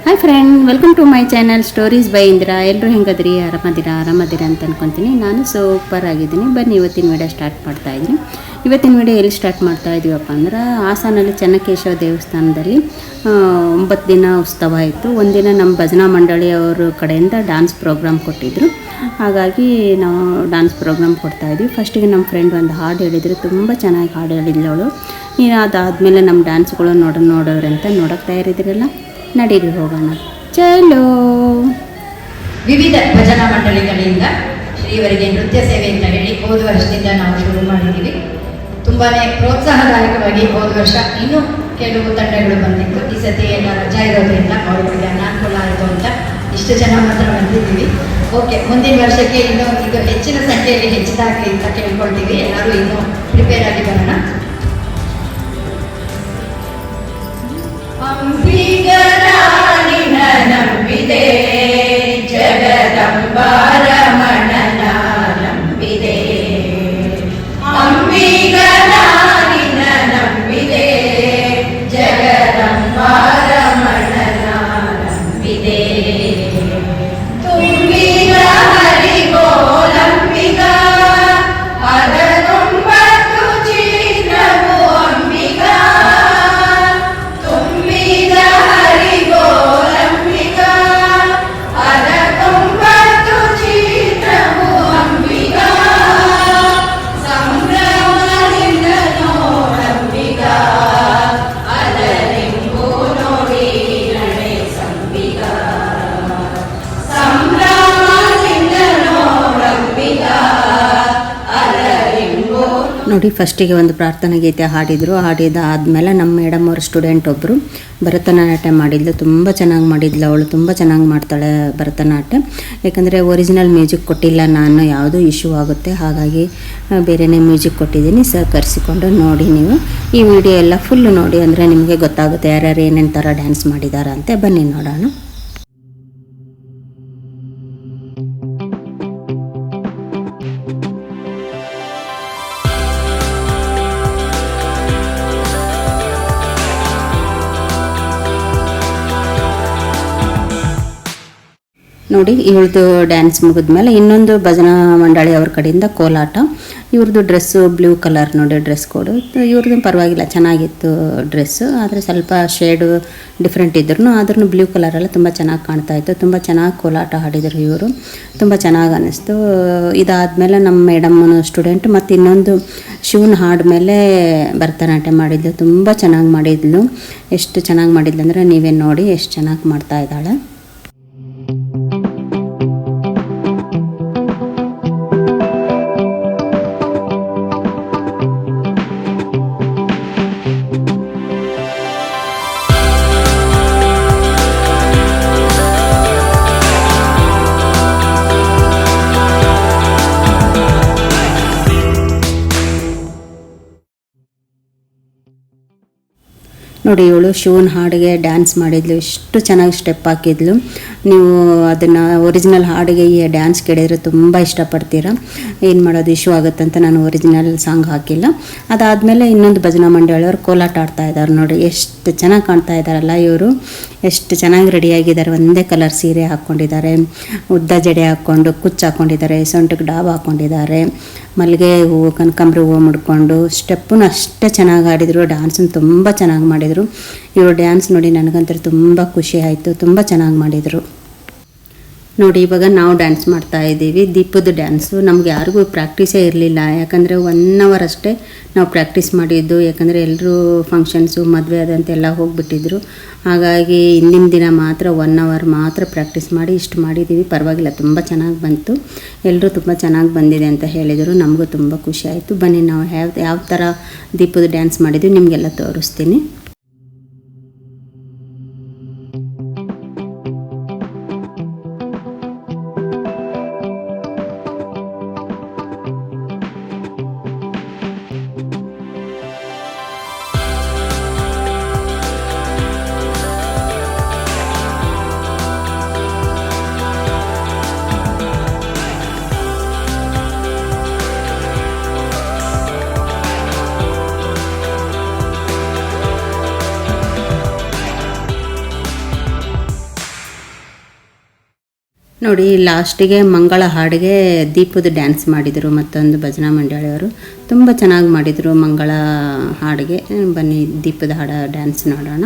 Hi friend, welcome to my channel stories by Indira. ಎಲ್ಲರೂ ಹೆಂಗದ್ರಿ? ಆರಾಮದಿರಾ ಅಂತ ಅಂದ್ಕೊತೀನಿ. ನಾನು ಸೂಪರ್ ಆಗಿದ್ದೀನಿ. ಬನ್ನಿ ಇವತ್ತಿನ ವಿಡಿಯೋ ಸ್ಟಾರ್ಟ್ ಮಾಡ್ತಾ ಇದ್ದೀನಿ. ಇವತ್ತಿನ ವಿಡಿಯೋ ಎಲ್ಲಿ ಸ್ಟಾರ್ಟ್ ಮಾಡ್ತಾ ಇದ್ದೀವಪ್ಪ ಅಂದ್ರೆ, ಹಾಸನಲ್ಲಿ ಚೆನ್ನಕೇಶವ ದೇವಸ್ಥಾನದಲ್ಲಿ 9 ದಿನ ಉತ್ಸವ ಆಯಿತು. ಒಂದಿನ ನಮ್ಮ ಭಜನಾ ಮಂಡಳಿಯವ್ರ ಕಡೆಯಿಂದ ಡ್ಯಾನ್ಸ್ ಪ್ರೋಗ್ರಾಮ್ ಕೊಟ್ಟಿದ್ದರು. ಹಾಗಾಗಿ ನಾವು ಡ್ಯಾನ್ಸ್ ಪ್ರೋಗ್ರಾಮ್ ಕೊಡ್ತಾಯಿದ್ವಿ. ಫಸ್ಟಿಗೆ ನಮ್ಮ ಫ್ರೆಂಡ್ ಒಂದು ಹಾಡು ಹೇಳಿದರು, ತುಂಬ ಚೆನ್ನಾಗಿ ಹಾಡು ಹೇಳಿದ್ಲವಳು. ಅದಾದಮೇಲೆ ನಮ್ಮ ಡ್ಯಾನ್ಸ್ಗಳು ನೋಡೋರು ಅಂತ ನೋಡೋಕ್ಕೆ ತಯಾರಿದ್ದೀರಲ್ಲ, ನಡೀರಿ ಹೋಗೋಣ. ಚಲೋ. ವಿವಿಧ ಭಜನಾ ಮಂಡಳಿಗಳಿಂದ ಶ್ರೀವರಿಗೆ ನೃತ್ಯ ಸೇವೆ ಅಂತ ಹೇಳಿ ಹೋದ ವರ್ಷದಿಂದ ನಾವು ಶುರು ಮಾಡಿದ್ದೀವಿ. ತುಂಬಾ ಪ್ರೋತ್ಸಾಹದಾಯಕವಾಗಿ ಹೋದ ವರ್ಷ ಇನ್ನೂ ಕೆಲವು ತಂಡಗಳು ಬಂದಿತ್ತು. ಈ ಸತಿ ಎಲ್ಲ ರಜಾ ಇರೋದ್ರಿಂದ ಅವರುಗಳಿಗೆ ಅನಾನುಕೂಲ ಆಯಿತು ಅಂತ ಇಷ್ಟು ಜನ ಮಾತ್ರ ಬಂದಿದ್ದೀವಿ. ಓಕೆ, ಮುಂದಿನ ವರ್ಷಕ್ಕೆ ಇನ್ನೂ ಇದು ಹೆಚ್ಚಿನ ಸಂಖ್ಯೆಯಲ್ಲಿ ಹೆಚ್ಚಿದಾಗಲಿ ಅಂತ ಕೇಳ್ಕೊಳ್ತೀವಿ. ಎಲ್ಲರೂ ಇನ್ನೂ ಪ್ರಿಪೇರ್ ಆಗಿ ಬರೋಣ. ನಂಬಿದೆ ಜಗದಂಬಾರಮಣನ ನಂಬಿದೆ, ಅಂಬಿಗನಾನಿನ ನಂಬಿದೆ ಜಗದಂಬಾರಮಣನ ನಂಬಿದೆ. ತುಂಬಿದ ಹರಿಗೋಲಂಬಿಗ ಅದರೊಂಬತ್ತು ಚಿನ್ನವು ಅಂಬಿಗ. ತುಂಬಿದ ಹರಿಗೋಲಂಬಿಗ ಅದರೊಂಬತ್ತು ಚಿನ್ನವು ಅಂಬಿಗ. ಸಂಭ್ರಮದಿಂದ ನೋಡಂಬಿಗ ಅದರೆಂಬು ನೋಡಿ ನಡೆ ಸಂಬಿಗ. ಸಂಭ್ರಮದಿಂದ ನೋಡಂಬಿಗ ಅದರೆಂಬು. ನೋಡಿ, ಫಸ್ಟಿಗೆ ಒಂದು ಪ್ರಾರ್ಥನಾ ಗೀತೆ ಹಾಡಿದರು. ಹಾಡಿದಾದ್ಮೇಲೆ ನಮ್ಮ ಮೇಡಮ್ ಅವ್ರ ಸ್ಟೂಡೆಂಟ್ ಒಬ್ಬರು ಭರತನಾಟ್ಯ ಮಾಡಿದ್ಲು. ತುಂಬ ಚೆನ್ನಾಗಿ ಮಾಡಿದ್ಲು ಅವಳು. ತುಂಬ ಚೆನ್ನಾಗಿ ಮಾಡ್ತಾಳೆ ಭರತನಾಟ್ಯ. ಯಾಕಂದರೆ ಒರಿಜಿನಲ್ ಮ್ಯೂಸಿಕ್ ಕೊಟ್ಟಿಲ್ಲ ನಾನು, ಯಾವುದೂ ಇಶ್ಯೂ ಆಗುತ್ತೆ. ಹಾಗಾಗಿ ಬೇರೆಯೇ ಮ್ಯೂಸಿಕ್ ಕೊಟ್ಟಿದ್ದೀನಿ. ಸಹಕರಿಸಿಕೊಂಡು ನೋಡಿ. ನೀವು ಈ ವಿಡಿಯೋ ಎಲ್ಲ ಫುಲ್ಲು ನೋಡಿ, ಅಂದರೆ ನಿಮಗೆ ಗೊತ್ತಾಗುತ್ತೆ ಯಾರ್ಯಾರು ಏನೇನು ಥರ ಡ್ಯಾನ್ಸ್ ಮಾಡಿದ್ದಾರೆ ಅಂತ. ಬನ್ನಿ ನೋಡೋಣ. ನೋಡಿ, ಇವಳದು ಡ್ಯಾನ್ಸ್ ಮುಗಿದ್ಮೇಲೆ ಇನ್ನೊಂದು ಭಜನಾ ಮಂಡಳಿ ಅವ್ರ ಕಡೆಯಿಂದ ಕೋಲಾಟ. ಇವ್ರದ್ದು ಡ್ರೆಸ್ಸು ಬ್ಲೂ ಕಲರ್, ನೋಡಿ ಡ್ರೆಸ್ ಕೋಡು. ಇವ್ರದ್ದು ಪರವಾಗಿಲ್ಲ, ಚೆನ್ನಾಗಿತ್ತು ಡ್ರೆಸ್ಸು. ಆದರೆ ಸ್ವಲ್ಪ ಶೇಡು ಡಿಫ್ರೆಂಟ್ ಆದ್ರೂ ಬ್ಲೂ ಕಲರೆಲ್ಲ ತುಂಬ ಚೆನ್ನಾಗಿ ಕಾಣ್ತಾಯಿತ್ತು. ತುಂಬ ಚೆನ್ನಾಗಿ ಕೋಲಾಟ ಹಾಡಿದರು ಇವರು. ತುಂಬ ಚೆನ್ನಾಗಿ ಅನ್ನಿಸ್ತು. ಇದಾದಮೇಲೆ ನಮ್ಮ ಮೇಡಮ್ಮನ ಸ್ಟೂಡೆಂಟ್ ಮತ್ತು ಇನ್ನೊಂದು ಶಿವನ ಹಾಡ್ಮೇಲೆ ಭರತನಾಟ್ಯ ಮಾಡಿದ್ಲು. ತುಂಬ ಚೆನ್ನಾಗಿ ಮಾಡಿದ್ಲು. ಎಷ್ಟು ಚೆನ್ನಾಗಿ ಮಾಡಿದ್ಲು ಅಂದರೆ ನೀವೇ ನೋಡಿ ಎಷ್ಟು ಚೆನ್ನಾಗಿ ಮಾಡ್ತಾ ಇದ್ದಾಳೆ. ನೋಡಿ, ಇವಳು ಶಿವನ ಹಾಡಿಗೆ ಡ್ಯಾನ್ಸ್ ಮಾಡಿದ್ಲು. ಎಷ್ಟು ಚೆನ್ನಾಗಿ ಸ್ಟೆಪ್ ಹಾಕಿದ್ಲು. ನೀವು ಅದನ್ನು ಒರಿಜಿನಲ್ ಹಾಡಿಗೆ ಈ ಡ್ಯಾನ್ಸ್ ಕೇಳಿದರೆ ತುಂಬ ಇಷ್ಟಪಡ್ತೀರಾ. ಏನು ಮಾಡೋದು, ಇಶ್ಯೂ ಆಗುತ್ತಂತ ನಾನು ಒರಿಜಿನಲ್ ಸಾಂಗ್ ಹಾಕಿಲ್ಲ. ಅದಾದಮೇಲೆ ಇನ್ನೊಂದು ಭಜನಾ ಮಂಡಳಿಯವರು ಕೋಲಾಟ ಆಡ್ತಾ ಇದ್ದಾರೆ. ನೋಡಿ ಎಷ್ಟು ಚೆನ್ನಾಗಿ ಕಾಣ್ತಾ ಇದ್ದಾರಲ್ಲ ಇವರು. ಎಷ್ಟು ಚೆನ್ನಾಗಿ ರೆಡಿಯಾಗಿದ್ದಾರೆ. ಒಂದೇ ಕಲರ್ ಸೀರೆ ಹಾಕ್ಕೊಂಡಿದ್ದಾರೆ, ಉದ್ದ ಜಡೆ ಹಾಕ್ಕೊಂಡು ಕುಚ್ಚು ಹಾಕ್ಕೊಂಡಿದ್ದಾರೆ, ಸೊಂಟಕ್ಕೆ ಡಾಬ್ ಹಾಕ್ಕೊಂಡಿದ್ದಾರೆ, ಮಲ್ಲಿಗೆ ಹೂವು ಕನಕಾಂಬರಿ ಹೂವು ಮುಡ್ಕೊಂಡು. ಸ್ಟೆಪ್ಪನ್ನು ಅಷ್ಟೇ ಚೆನ್ನಾಗಿ ಆಡಿದರು. ಡ್ಯಾನ್ಸನ್ನು ತುಂಬ ಚೆನ್ನಾಗಿ ಮಾಡಿದರು. ಇವರು ಡ್ಯಾನ್ಸ್ ನೋಡಿ ನನಗಂತೂ ತುಂಬ ಖುಷಿ ಆಯಿತು. ತುಂಬ ಚೆನ್ನಾಗಿ ಮಾಡಿದರು. ನೋಡಿ, ಇವಾಗ ನಾವು ಡ್ಯಾನ್ಸ್ ಮಾಡ್ತಾ ಇದ್ದೀವಿ. ದೀಪದ ಡ್ಯಾನ್ಸು. ನಮ್ಗೆ ಯಾರಿಗೂ ಪ್ರಾಕ್ಟೀಸೇ ಇರಲಿಲ್ಲ. ಯಾಕಂದರೆ 1 hour ಅಷ್ಟೇ ನಾವು ಪ್ರಾಕ್ಟೀಸ್ ಮಾಡಿದ್ದು. ಯಾಕಂದರೆ ಎಲ್ಲರೂ ಫಂಕ್ಷನ್ಸು ಮದುವೆ ಅದಂತೆ ಎಲ್ಲ ಹೋಗಿಬಿಟ್ಟಿದ್ರು. ಹಾಗಾಗಿ ಹಿಂದಿನ ದಿನ ಮಾತ್ರ 1 hour ಮಾತ್ರ ಪ್ರಾಕ್ಟೀಸ್ ಮಾಡಿ ಇಷ್ಟು ಮಾಡಿದ್ದೀವಿ. ಪರವಾಗಿಲ್ಲ, ತುಂಬ ಚೆನ್ನಾಗಿ ಬಂತು. ಎಲ್ಲರೂ ತುಂಬ ಚೆನ್ನಾಗಿ ಬಂದಿದೆ ಅಂತ ಹೇಳಿದರು. ನಮಗೂ ತುಂಬ ಖುಷಿ ಆಯಿತು. ಬನ್ನಿ, ನಾವು ಯಾವ ಥರ ದೀಪದ ಡ್ಯಾನ್ಸ್ ಮಾಡಿದ್ವಿ ನಿಮಗೆಲ್ಲ ತೋರಿಸ್ತೀನಿ. ನೋಡಿ ಲಾಸ್ಟಿಗೆ ಮಂಗಳ ಹಾಡಿಗೆ ದೀಪದ ಡ್ಯಾನ್ಸ್ ಮಾಡಿದರು ಮತ್ತೊಂದು ಭಜನಾ ಮಂಡಳಿಯವರು. ತುಂಬ ಚೆನ್ನಾಗಿ ಮಾಡಿದರು ಮಂಗಳ ಹಾಡಿಗೆ. ಬನ್ನಿ ದೀಪದ ಹಾಡ ಡ್ಯಾನ್ಸ್ ನೋಡೋಣ.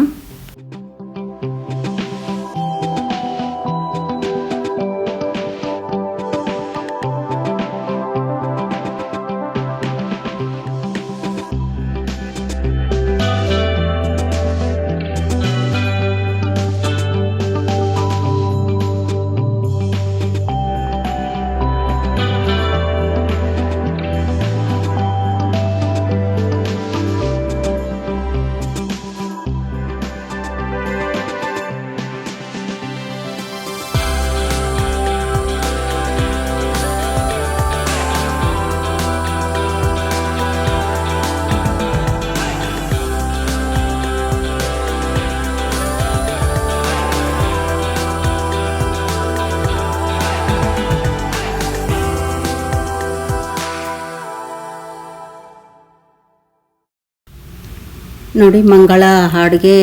ನೋಡಿ ಮಂಗಳ ಹಾಡಿಗೆ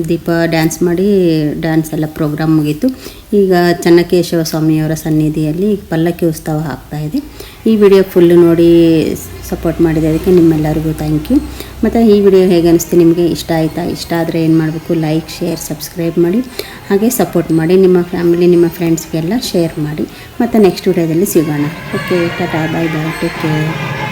ದೀಪ ಡ್ಯಾನ್ಸ್ ಮಾಡಿ ಡ್ಯಾನ್ಸ್ ಎಲ್ಲ ಪ್ರೋಗ್ರಾಮ್ ಮುಗೀತು. ಈಗ ಚೆನ್ನಕೇಶವ ಸ್ವಾಮಿಯವರ ಸನ್ನಿಧಿಯಲ್ಲಿ ಪಲ್ಲಕ್ಕಿ ಉತ್ಸವ ಆಗ್ತಾಯಿದೆ. ಈ ವಿಡಿಯೋ ಫುಲ್ಲು ನೋಡಿ ಸಪೋರ್ಟ್ ಮಾಡಿದ್ದಕ್ಕೆ ನಿಮ್ಮೆಲ್ಲರಿಗೂ ಥ್ಯಾಂಕ್ ಯು. ಮತ್ತು ಈ ವಿಡಿಯೋ ಹೇಗೆ ಅನಿಸ್ತು ನಿಮಗೆ? ಇಷ್ಟ ಆಯಿತಾ? ಇಷ್ಟ ಆದರೆ ಏನು ಮಾಡಬೇಕು? ಲೈಕ್, ಶೇರ್, ಸಬ್ಸ್ಕ್ರೈಬ್ ಮಾಡಿ, ಹಾಗೆ ಸಪೋರ್ಟ್ ಮಾಡಿ. ನಿಮ್ಮ ಫ್ಯಾಮಿಲಿ, ನಿಮ್ಮ ಫ್ರೆಂಡ್ಸ್ಗೆಲ್ಲ ಶೇರ್ ಮಾಡಿ. ಮತ್ತು ನೆಕ್ಸ್ಟ್ ವಿಡಿಯೋದಲ್ಲಿ ಸಿಗೋಣ. ಓಕೆ, ಟಾಟಾ, ಬಾಯ್ ಬಾಯ್, ಟೇಕ್ ಕೇರ್.